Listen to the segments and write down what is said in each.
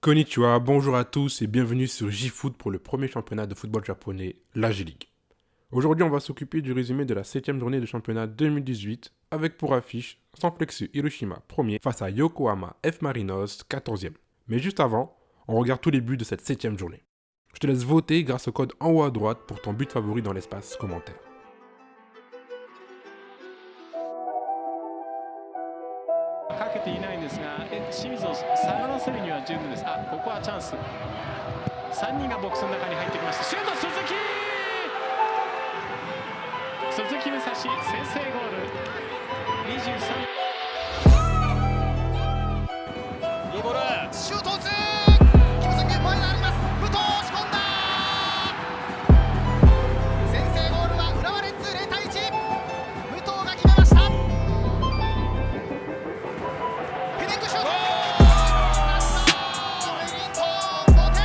Konnichiwa, bonjour à tous et bienvenue sur J-Foot pour le premier championnat de football japonais, la J-League. Aujourd'hui, on va s'occuper du résumé de la 7ème journée de championnat 2018 avec pour affiche Sanfrecce Hiroshima 1er face à Yokohama F Marinos 14e. Mais juste avant, on regarde tous les buts de cette 7ème journée. Je te laisse voter grâce au code en haut à droite pour ton but favori dans l'espace commentaire. かけていないんですが、清水を下がらせるには十分です。ここはチャンス。3人がボックスの中に入ってきました。シュート、鈴木武蔵先制ゴール。23。いいボール。シュート打つ。木村前があります。武藤押し込んだ。先制ゴールは浦和レッズ0対1。武藤が決めました。ヘディングシュート。ウェリントン同点。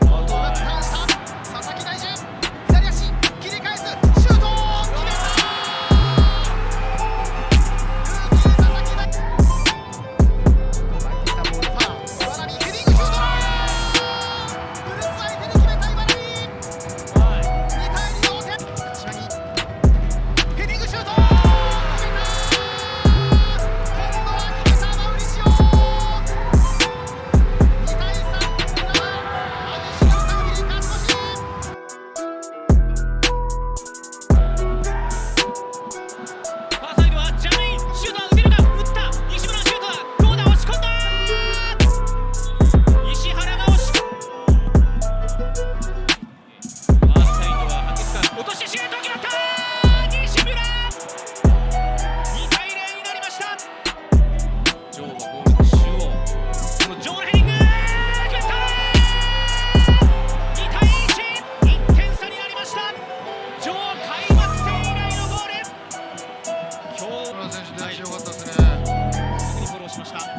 ボールがターンした佐々木大樹。左足切り返す。シュート決めた。ルーキー佐々木大樹。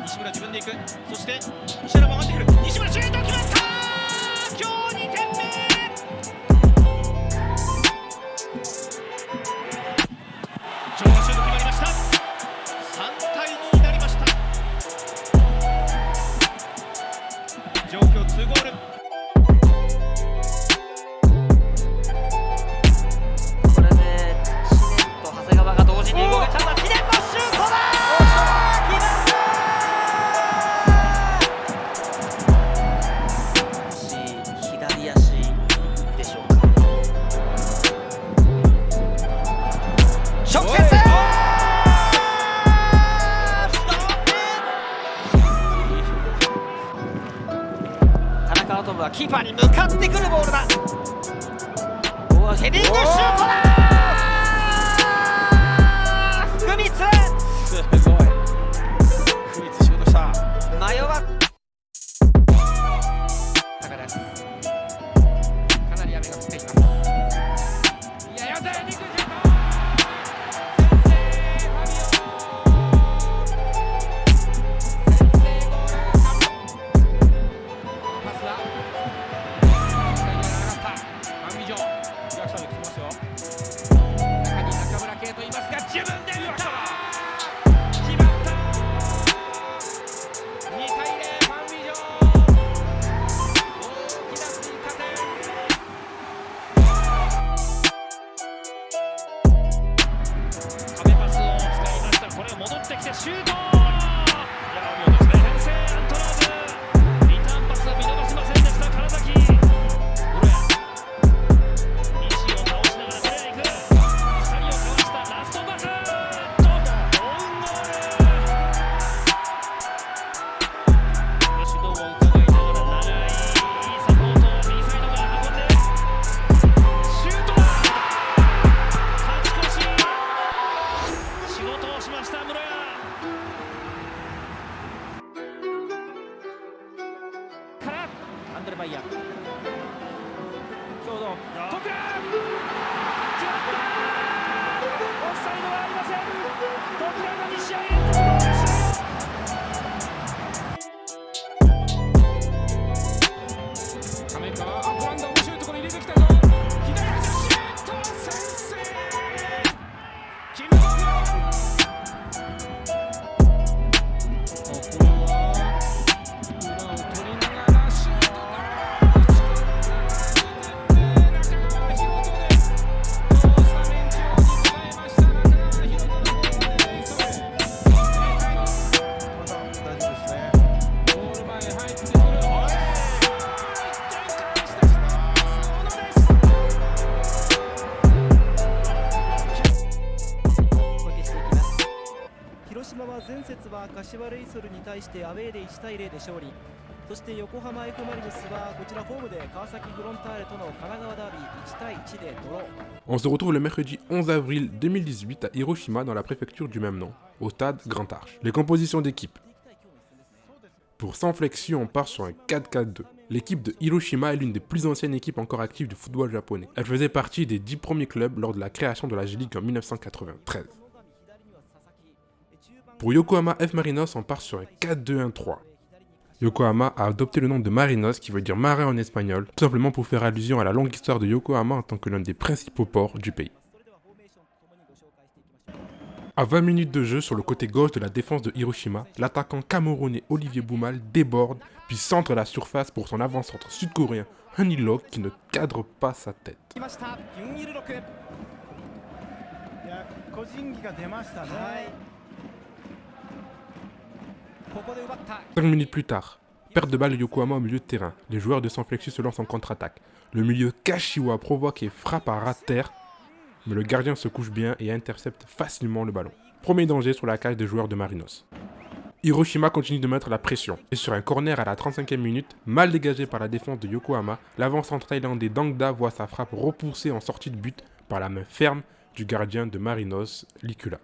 西村自分で行く。そして石原も上がってくる。西村シュート決まった。今日2点目。ジョーのシュート決まりました。3対2になりました。状況2ゴール。これで知念と長谷川が同時に動くチャンスだ。知念のシュートだ。キーパーに向かってくるボールだ。ヘディングシュートだ。福光すごい。福光シュートした。迷わ高です。かなり雨が降っています。いやヘディングシュート。シュート。いやお見事ですね。先制アントラーズ。リターンパス見逃しませんでした金崎。西を倒しながらプレー行く。2人をかわしたラストパス。オウンゴール。指導を伺いながら長いサポートを右サイドから運んでシュートだ。勝ち越し。仕事をしました室谷。アンドレバイヤー強度トクラ決まった。オフサイドはありません。トクラの2試合連続ゴール。亀川アップアンダー面白いところ入れてきたぞ。左足シュート先制。キム・ゴール。広島は前節は柏レイソルに対してアウェーで1対0で勝利。そして横浜 F ・マリノスはこちらホームで川崎フロンターレとの神奈川ダービー1対1でドロー。On se retrouve le mercredi 11 avril 2018 à Hiroshima dans la préfecture du même nom, au stade Grand Arche. Les compositions d'équipe. Pour Sanflexion, on part sur un 4-4-2. L'équipe de Hiroshima est l'une des plus anciennes équipes encore actives du football japonais. Elle faisait partie des 10 premiers clubs lors de la création de la J-League en 1993. Pour Yokohama F Marinos, on part sur un 4-2-1-3. Yokohama a adopté le nom de Marinos, qui veut dire marin en espagnol, tout simplement pour faire allusion à la longue histoire de Yokohama en tant que l'un des principaux ports du pays. À 20 minutes de jeu sur le côté gauche de la défense de Hiroshima, l'attaquant camerounais Olivier Boumal déborde, puis centre la surface pour son avant-centre sud-coréen Honey Lok qui ne cadre pas sa tête. 5 minutes plus tard, perte de balle de Yokohama au milieu de terrain. Les joueurs de Sanflexion se lancent en contre-attaque. Le milieu Kashiwa provoque et frappe à ras de terre, mais le gardien se couche bien et intercepte facilement le ballon. Premier danger sur la cage des joueurs de Marinos. Hiroshima continue de mettre la pression. Et sur un corner à la 35e minute, mal dégagé par la défense de Yokohama, l'avant-centre thaïlandais Dangda voit sa frappe repoussée en sortie de but par la main ferme du gardien de Marinos, Likula.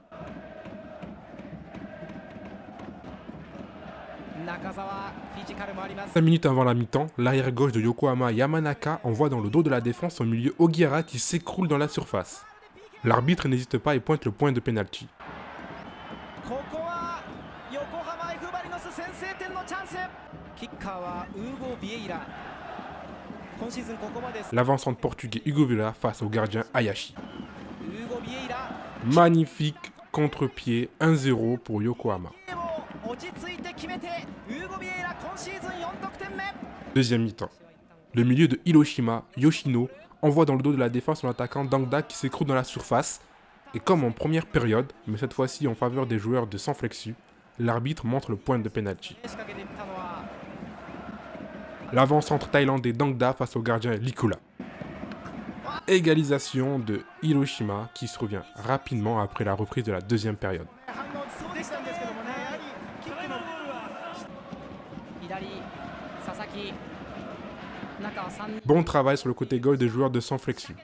5 minutes avant la mi-temps, l'arrière-gauche de Yokohama Yamanaka envoie dans le dos de la défense son milieu Ogiara qui s'écroule dans la surface. L'arbitre n'hésite pas et pointe le point de pénalty. L'avancante portugais Hugo Vieira face au gardien Hayashi. Magnifique contre-pied 1-0 pour Yokohama. Deuxième mi-temps. Le milieu de Hiroshima, Yoshino, envoie dans le dos de la défense son attaquant Dangda qui s'écroule dans la surface. Et comme en première période, mais cette fois-ci en faveur des joueurs de Sanflexion, l'arbitre montre le point de pénalty. L'avant-centre thaïlandais Dangda face au gardien Likula. Égalisation de Hiroshima qui se revient rapidement après la reprise de la deuxième période. Bon travail sur le côté gauche des joueurs de Sanflexion.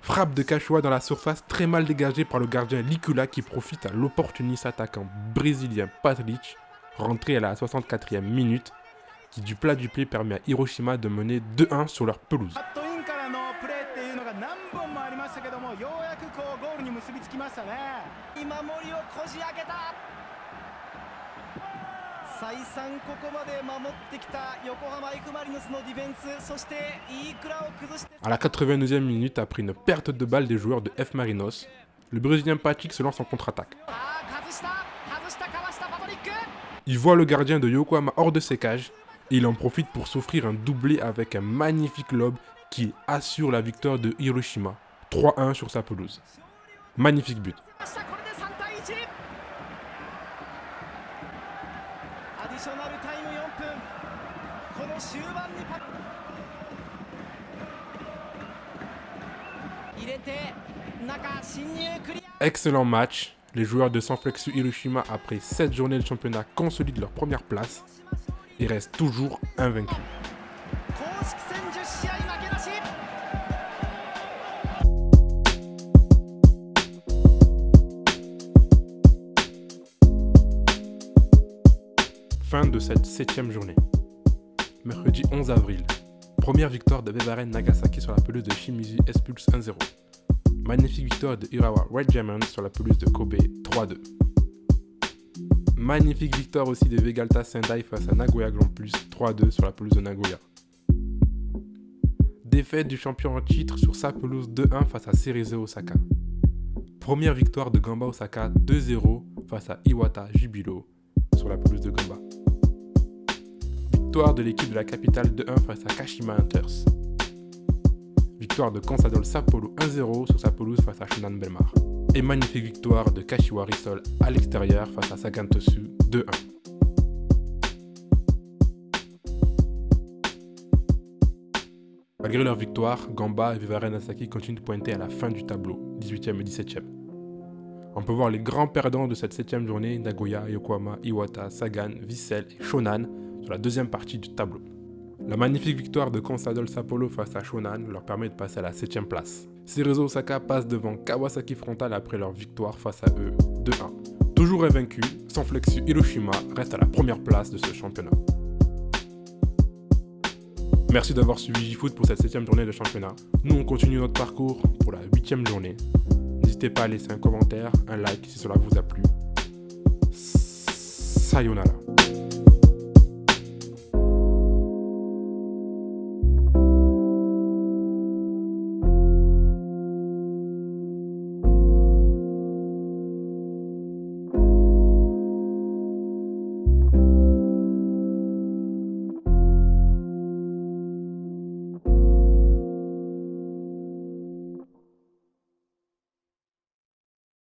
Frappe de Kashiwa dans la surface très mal dégagée par le gardien Likula qui profite à l'opportuniste attaquant brésilien Patlich, rentré à la 64e minute, qui du plat du pied permet à Hiroshima de mener 2-1 sur leur pelouse. À la 89e minute, après une perte de balle des joueurs de F Marinos, le Brésilien Patrick se lance en contre-attaque. Il voit le gardien de Yokohama hors de ses cages et il en profite pour s'offrir un doublé avec un magnifique lob qui assure la victoire de Hiroshima, 3-1 sur sa pelouse. Magnifique but. Excellent match. Les joueurs de Sanflexion Hiroshima, après 7 journées de championnat, consolident leur première place et restent toujours invaincus. Fin de cette 7e journée. Mercredi 11 avril. Première victoire de Beveren Nagasaki sur la pelouse de Shimizu S-Pulse 1-0. Magnifique victoire de Urawa Red Diamonds sur la pelouse de Kobe 3-2. Magnifique victoire aussi de Vegalta Sendai face à Nagoya Grand Plus 3-2 sur la pelouse de Nagoya. Défaite du champion en titre sur sa pelouse 2-1 face à Cerezo Osaka. Première victoire de Gamba Osaka 2-0 face à Iwata Jubilo sur la pelouse de Gamba. Victoire de l'équipe de la capitale 2-1 face à Kashima Hunters. Victoire de Consadole Sapporo 1-0 sur sa pelouse face à Shonan Bellmare. Et magnifique victoire de Kashiwa Reysol à l'extérieur face à Sagan Tosu 2-1. Malgré leur victoire, Gamba et Vivaren Asaki continuent de pointer à la fin du tableau, 18e et 17e. On peut voir les grands perdants de cette 7ème journée, Nagoya, Yokohama, Iwata, Sagan, Vissel et Shonan, sur la deuxième partie du tableau. La magnifique victoire de Consadole Sapporo face à Shonan leur permet de passer à la 7ème place. Cerezo Osaka passe devant Kawasaki Frontale après leur victoire face à eux 2-1. Toujours invaincu, Sanflexu Hiroshima reste à la première place de ce championnat. Merci d'avoir suivi JFoot pour cette 7ème journée de championnat. Nous on continue notre parcours pour la 8ème journée. N'hésitez pas à laisser un commentaire, un like si cela vous a plu. Sayonara.